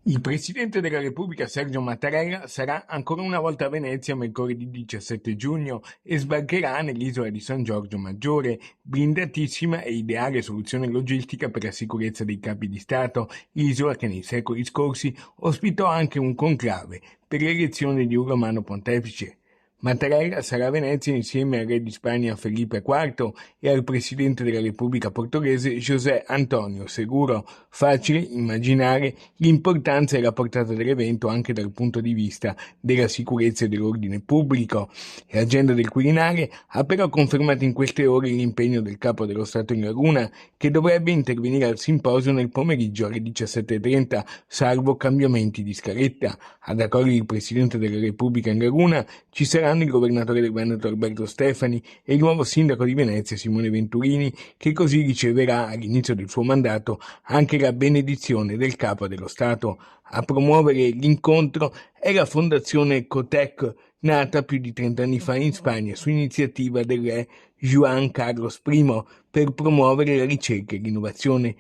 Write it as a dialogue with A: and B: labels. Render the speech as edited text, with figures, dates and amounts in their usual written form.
A: Il Presidente della Repubblica Sergio Mattarella sarà ancora una volta a Venezia mercoledì 17 giugno e sbarcherà nell'isola di San Giorgio Maggiore, blindatissima e ideale soluzione logistica per la sicurezza dei capi di Stato, isola che nei secoli scorsi ospitò anche un conclave per l'elezione di un romano pontefice. Mattarella sarà a Venezia insieme al re di Spagna Felipe IV e al presidente della Repubblica Portoghese José Antonio Seguro. Facile immaginare l'importanza e la portata dell'evento anche dal punto di vista della sicurezza e dell'ordine pubblico. L'agenda del Quirinale ha però confermato in queste ore l'impegno del capo dello Stato in Laguna, che dovrebbe intervenire al simposio nel pomeriggio alle 17:30, salvo cambiamenti di scaletta. Ad accogliere il Presidente della Repubblica in Laguna ci saranno il governatore del Veneto Alberto Stefani e il nuovo sindaco di Venezia Simone Venturini, che così riceverà all'inizio del suo mandato anche la benedizione del capo dello Stato. A promuovere l'incontro è la fondazione Cotec, nata più di 30 anni fa in Spagna su iniziativa del re Juan Carlos I per promuovere la ricerca e l'innovazione.